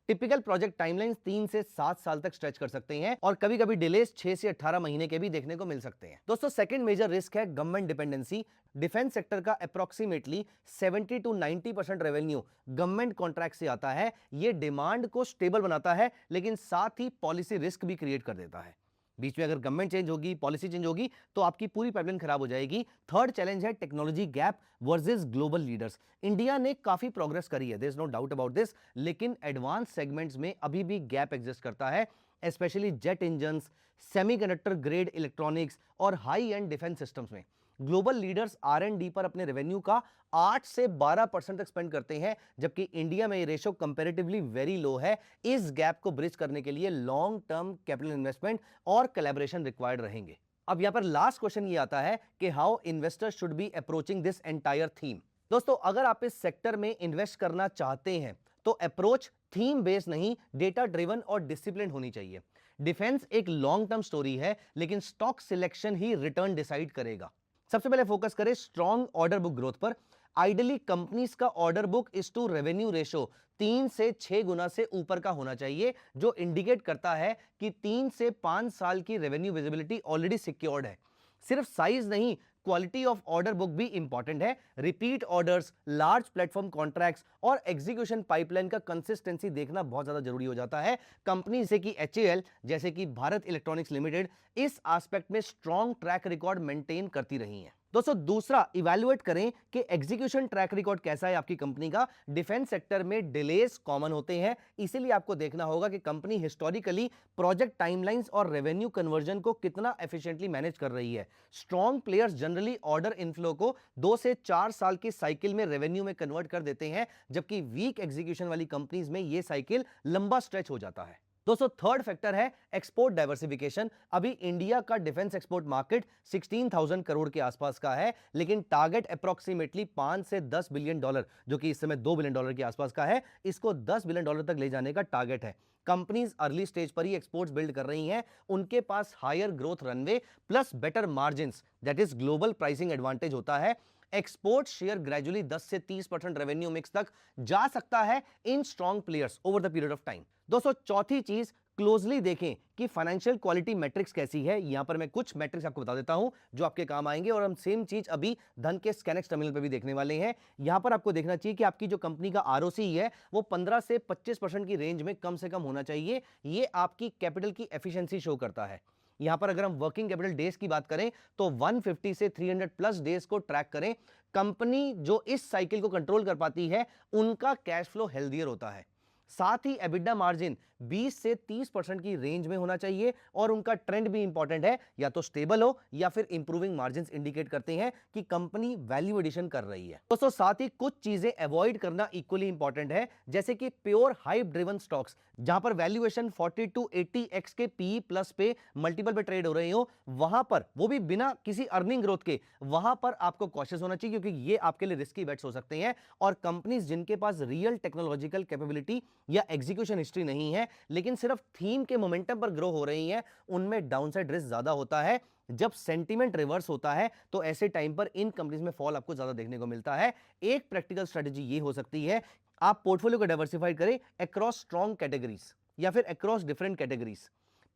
टिपिकल प्रोजेक्ट टाइमलाइंस 3 से 7 साल तक स्ट्रेच कर सकते हैं और कभी कभी डिलेस 6 से 18 महीने के भी देखने को मिल सकते हैं। दोस्तों सेकंड मेजर रिस्क है गवर्नमेंट डिपेंडेंसी। डिफेंस सेक्टर का approximately 70 to 90% revenue government contract से आता है। यह डिमांड को स्टेबल बनाता है, लेकिन साथ ही पॉलिसी रिस्क भी क्रिएट कर देता है। बीच में अगर गवर्नमेंट चेंज होगी, पॉलिसी चेंज होगी, तो आपकी पूरी पाइपलाइन खराब हो जाएगी। थर्ड चैलेंज है technology gap versus global leaders. India ने काफी प्रोग्रेस करी है, there is no doubt about this, लेकिन एडवांस सेगमेंट्स में अभी भी गैप एग्जिस्ट करता है, specially jet engines, semiconductor grade electronics और हाई एंड डिफेंस सिस्टम्स में। ग्लोबल लीडर्स R&D पर अपने रेवेन्यू का 8 से 12% तक स्पेंड करते हैं, जबकि इंडिया में ये रेशो कंपैरेटिवली वेरी लो है। इस गैप को ब्रिज करने के लिए लॉन्ग टर्म कैपिटल इन्वेस्टमेंट और कोलैबोरेशन रिक्वायर्ड रहेंगे। अब यहां पर लास्ट क्वेश्चन ये आता है कि how investors should be approaching this entire theme. दोस्तों अगर आप इस सेक्टर में इन्वेस्ट करना चाहते हैं तो अप्रोच थीम बेस्ड नहीं, डेटा ड्रिवन और डिसिप्लिन होनी चाहिए। डिफेंस एक लॉन्ग टर्म स्टोरी है, लेकिन स्टॉक सिलेक्शन ही रिटर्न डिसाइड करेगा। सबसे पहले फोकस करें स्ट्रॉन्ग ऑर्डर बुक ग्रोथ पर। आइडियली कंपनीज का order book is to revenue ratio 3 से 6 गुना से ऊपर का होना चाहिए, जो इंडिकेट करता है कि 3 से 5 साल की रेवेन्यू विजिबिलिटी ऑलरेडी सिक्योर्ड है। सिर्फ साइज नहीं, क्वालिटी ऑफ ऑर्डर बुक भी इंपॉर्टेंट है। Repeat orders, large platform contracts और एग्जीक्यूशन पाइपलाइन का कंसिस्टेंसी देखना बहुत ज्यादा जरूरी हो जाता है। कंपनी जैसे कि HAL, जैसे कि भारत इलेक्ट्रॉनिक्स लिमिटेड, इस एस्पेक्ट में स्ट्रॉन्ग ट्रैक रिकॉर्ड मेंटेन करती रही हैं। दोस्तों दूसरा, इवैल्यूएट करें कि एग्जीक्यूशन ट्रैक रिकॉर्ड कैसा है आपकी कंपनी का। डिफेंस सेक्टर में डिलेस कॉमन होते हैं, इसीलिए आपको देखना होगा कि कंपनी हिस्टोरिकली प्रोजेक्ट टाइमलाइंस और रेवेन्यू कन्वर्जन को कितना एफिशिएंटली मैनेज कर रही है। Strong players generally order inflow को 2 से 4 साल की साइकिल में रेवेन्यू में कन्वर्ट कर देते हैं, जबकि वीक एग्जीक्यूशन वाली कंपनीज में यह साइकिल लंबा स्ट्रेच हो जाता है। दोस्तों थर्ड फैक्टर है एक्सपोर्ट डाइवर्सिफिकेशन। अभी इंडिया का डिफेंस एक्सपोर्ट मार्केट 16,000 करोड़ के आसपास का है, लेकिन टारगेट अप्रोक्सीमेटली 5 से 10 बिलियन डॉलर, जो कि इस समय 2 बिलियन डॉलर के आसपास का है, इसको 10 बिलियन डॉलर तक ले जाने का टारगेट है। कंपनीज अर्ली स्टेज पर ही एक्सपोर्ट्स बिल्ड कर रही हैं, उनके पास higher growth runway plus better margins, that is global pricing advantage होता है। एक्सपोर्ट शेयर ग्रेजुअली 10 से 30% रेवेन्यू मिक्स तक जा सकता है इन strong players over the period of time. दोस्तों चौथी चीज, क्लोजली देखें कि फाइनेंशियल क्वालिटी मैट्रिक्स कैसी है। यहां पर मैं कुछ मैट्रिक्स आपको बता देता हूं जो आपके काम आएंगे, और हम सेम चीज अभी धन के स्कैनेक्स टर्मिनल पर भी देखने वाले हैं। यहां पर आपको देखना चाहिए कि आपकी जो कंपनी का ROC है वो 15 से 25% की रेंज में कम से कम होना चाहिए। ये आपकी कैपिटल की एफिशिएंसी शो करता है। यहां पर अगर हम वर्किंग कैपिटल डेज की बात करें तो 150 से 300 प्लस डेज को ट्रैक करें। कंपनी जो इस साइकिल को कंट्रोल कर पाती है उनका कैश फ्लो हेल्दियर होता है। साथ ही एबिडा मार्जिन 20 से 30% की रेंज में होना चाहिए, और उनका ट्रेंड भी इंपॉर्टेंट है, या तो स्टेबल हो या फिर इंप्रूविंग मार्जिन्स इंडिकेट करते हैं कि कंपनी वैल्यू एडिशन कर रही है। दोस्तों साथ ही कुछ चीजें अवॉइड करना इक्वली इंपॉर्टेंट है, जैसे कि प्योर हाइप ड्रिवन स्टॉक्स जहां पर वैल्यूएशन 40 to 80x के PE प्लस पे मल्टीपल पे ट्रेड हो रहे हो, वहां पर वो भी बिना किसी अर्निंग ग्रोथ के, वहां पर आपको कॉशियस होना चाहिए, क्योंकि ये आपके लिए रिस्की बेट्स हो सकते हैं। और कंपनीज जिनके पास रियल टेक्नोलॉजिकल कैपेबिलिटी या एग्जीक्यूशन हिस्ट्री नहीं है, लेकिन सिर्फ थीम के मोमेंटम पर ग्रो हो रही हैं, उनमें डाउनसाइड रिस्क ज्यादा होता है। जब सेंटीमेंट रिवर्स होता है तो ऐसे टाइम पर इन कंपनीज में फॉल आपको ज्यादा देखने को मिलता है। एक प्रैक्टिकल स्ट्रेटजी ये हो सकती है, आप पोर्टफोलियो को डाइवर्सिफाई करें अक्रॉस स्ट्रॉन्ग कैटेगरीज या फिर अक्रॉस डिफरेंट कैटेगरीज।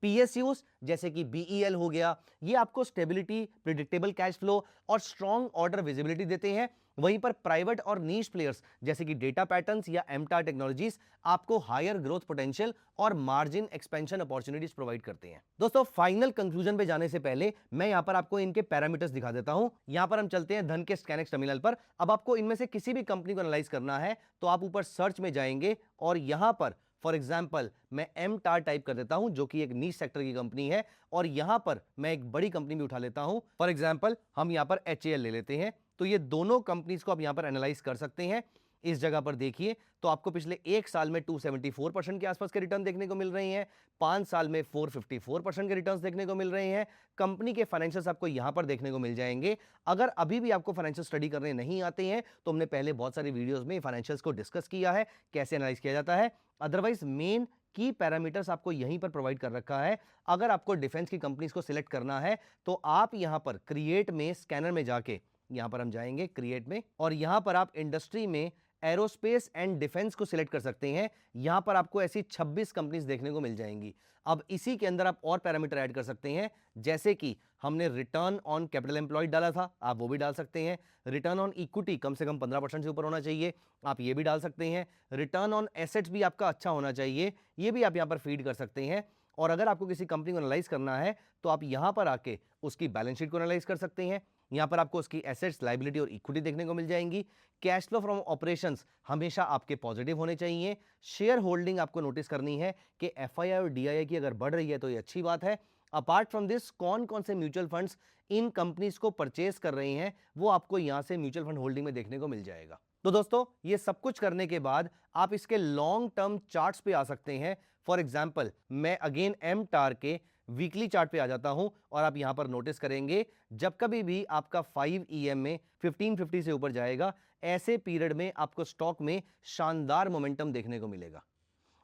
PSUs जैसे कि BEL हो गया, ये आपको स्टेबिलिटी, प्रिडिक्टेबल कैश फ्लो और स्ट्रॉन्ग ऑर्डर विजिबिलिटी देते हैं। वहीं पर प्राइवेट और नीश प्लेयर्स जैसे कि डेटा पैटर्न्स या MTAR टेक्नोलॉजीज आपको हायर ग्रोथ पोटेंशियल और मार्जिन एक्सपेंशन अपॉर्चुनिटीज प्रोवाइड करते हैं। दोस्तों फाइनल कंक्लूजन पे जाने से पहले मैं यहां पर आपको इनके पैरामीटर्स दिखा देता हूं। यहां पर हम चलते हैं धन के स्कैनेक्स टर्मिनल पर। अब आपको इनमें से किसी भी कंपनी को एनालाइज करना है तो आप ऊपर सर्च में जाएंगे और यहां पर फॉर एग्जाम्पल मैं MTAR टाइप कर देता हूं, जो कि एक नीश सेक्टर की कंपनी है, और यहां पर मैं एक बड़ी कंपनी भी उठा लेता हूं। फॉर एग्जाम्पल हम यहां पर HAL ले लेते हैं, तो ये दोनों कंपनीज को आप यहां पर एनालाइज कर सकते हैं। इस जगह पर देखिए तो आपको पिछले 1 साल में 274% के आसपास के रिटर्न देखने को मिल रहे हैं, 5 साल में 454% के रिटर्न्स देखने को मिल रहे हैं। कंपनी के फाइनेंशियल्स आपको यहां पर देखने को मिल जाएंगे। अगर अभी भी आपको फाइनेंशियल स्टडी करने नहीं आते हैं तो हमने पहले बहुत सारी वीडियोस में फाइनेंशियल्स को डिस्कस किया है, कैसे एनालाइज किया जाता है। अदरवाइज मेन की पैरामीटर्स आपको यहीं पर प्रोवाइड कर रखा है। अगर आपको डिफेंस की कंपनीज को सिलेक्ट करना है तो आप यहां पर क्रिएट में स्कैनर में जाके, यहां पर हम जाएंगे क्रिएट में, और यहां पर आप इंडस्ट्री में एरोस्पेस एंड डिफेंस को सिलेक्ट कर सकते हैं। यहां पर आपको ऐसी 26 कंपनीज देखने को मिल जाएंगी। अब इसी के अंदर आप और पैरामीटर ऐड कर सकते हैं, जैसे कि हमने रिटर्न ऑन कैपिटल एम्प्लॉयड डाला था, आप वो भी डाल सकते हैं। रिटर्न ऑन इक्विटी कम से कम 15% से ऊपर होना चाहिए, आप ये भी डाल सकते हैं। रिटर्न ऑन एसेट्स भी आपका अच्छा होना चाहिए, ये भी आप यहां पर फीड कर सकते हैं। और अगर आपको किसी कंपनी को एनालाइज करना है तो आप यहां पर आके उसकी बैलेंस शीट को एनालाइज कर सकते हैं। यहां पर आपको उसकी एसेट्स, लायबिलिटी और इक्विटी देखने को मिल जाएंगी। कैश फ्लो फ्रॉम ऑपरेशंस हमेशा आपके पॉजिटिव होने चाहिए। शेयर होल्डिंग आपको नोटिस करनी है कि एफआईआई और डीआईआई की अगर बढ़ रही है तो ये अच्छी बात है। अपार्ट फ्रॉम दिस कौन कौन से म्यूचुअल फंड्स इन कंपनीज को परचेज कर रहे हैं वो आपको यहां से म्यूचुअल फंड होल्डिंग में देखने को मिल जाएगा। तो दोस्तों ये सब कुछ करने के बाद आप इसके लॉन्ग टर्म चार्ट्स पे आ सकते हैं। फॉर एग्जांपल मैं अगेन एमटार के वीकली चार्ट पे आ जाता हूं और आप यहां पर नोटिस करेंगे जब कभी भी आपका 5 में 1550 से ऊपर जाएगा, ऐसे पीरियड में आपको स्टॉक में शानदार मोमेंटम देखने को मिलेगा।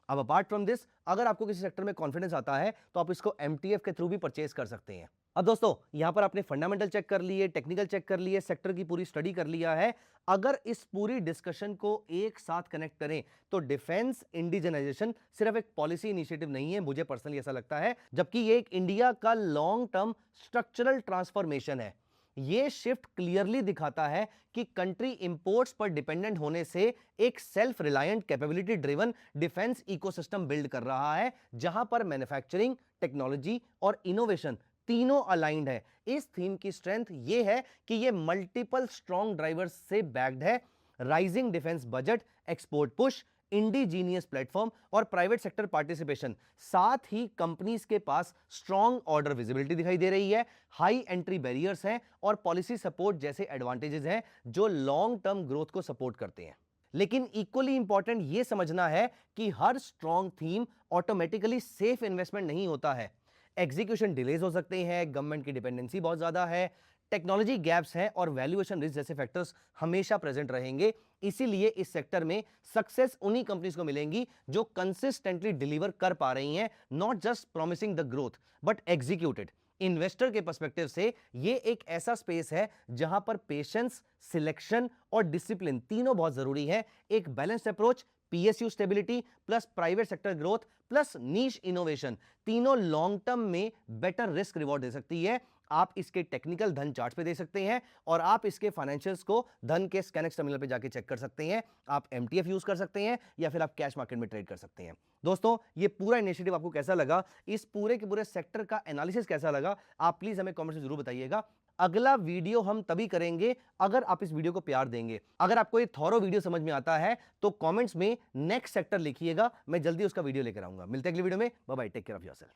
अब अपार्ट फ्रॉम दिस अगर आपको किसी सेक्टर में कॉन्फिडेंस आता है तो आप इसको एमटीएफ के थ्रू भी परचेज कर सकते हैं। अब दोस्तों यहां पर आपने फंडामेंटल चेक कर लिए, टेक्निकल चेक कर लिए, सेक्टर की पूरी स्टडी कर लिया है। अगर इस पूरी डिस्कशन को एक साथ कनेक्ट करें तो डिफेंस इंडिजनाइजेशन सिर्फ एक पॉलिसी इनिशिएटिव नहीं है, मुझे पर्सनली ऐसा लगता है, जबकि ये एक इंडिया का लॉन्ग टर्म स्ट्रक्चरल ट्रांसफॉर्मेशन है। ये शिफ्ट क्लियरली दिखाता है कि कंट्री इंपोर्ट्स पर डिपेंडेंट होने से एक self reliant capability driven defence ecosystem build कर रहा है, जहां पर मैन्युफैक्चरिंग, टेक्नोलॉजी और इनोवेशन तीनों अलाइंड है। इस थीम की स्ट्रेंथ ये है कि ये मल्टीपल स्ट्रॉन्ग ड्राइवर्स से बैक्ड है। Rising defence budget, export push, indigenous platform और प्राइवेट सेक्टर पार्टिसिपेशन, साथ ही कंपनीज के पास स्ट्रॉन्ग ऑर्डर विजिबिलिटी दिखाई दे रही है, हाई एंट्री बैरियर्स हैं और पॉलिसी सपोर्ट जैसे एडवांटेजेस हैं जो लॉन्ग टर्म ग्रोथ को सपोर्ट करते हैं। लेकिन इक्वली इंपॉर्टेंट यह समझना है कि हर strong theme automatically safe investment नहीं होता है। एग्जीक्यूशन डिलेज हो सकते हैं, गवर्नमेंट की डिपेंडेंसी बहुत ज्यादा है, टेक्नोलॉजी गैप्स हैं और वैल्यूएशन रिस्क जैसे फैक्टर्स हमेशा प्रेजेंट रहेंगे। इसीलिए इस सेक्टर में सक्सेस उन्हीं कंपनीज को मिलेंगी जो कंसिस्टेंटली डिलीवर कर पा रही हैं, not just promising the growth but executed. Investor के पर्सपेक्टिव से ये एक ऐसा स्पेस है जहां पर पेशेंस, सिलेक्शन और डिसिप्लिन तीनों बहुत जरूरी है। एक balanced approach, PSU stability plus private sector growth plus niche innovation, तीनों लॉन्ग टर्म में बेटर रिस्क रिवॉर्ड दे सकती है। आप इसके टेक्निकल धन चार्ट पे दे सकते हैं और आप इसके फाइनेंशियल्स को धन के स्कैनेक्स टर्मिनल पे जाके चेक कर सकते हैं। आप एमटीएफ यूज कर सकते हैं या फिर आप कैश मार्केट में ट्रेड कर सकते हैं। दोस्तों ये पूरा इनिशिएटिव आपको कैसा लगा, इस पूरे के पूरे सेक्टर का एनालिसिस कैसा लगा, आप प्लीज हमें कमेंट में जरूर बताइएगा। अगला वीडियो हम तभी करेंगे अगर आप इस वीडियो को प्यार देंगे। अगर आपको ये थॉरो वीडियो समझ में आता है तो कमेंट्स में नेक्स्ट सेक्टर लिखिएगा, मैं जल्दी उसका वीडियो लेकर आऊंगा। मिलते हैं अगली वीडियो में, bye bye, take care of yourself.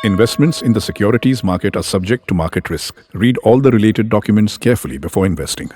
Investments in the securities market are subject to market risk. Read all the related documents carefully before investing.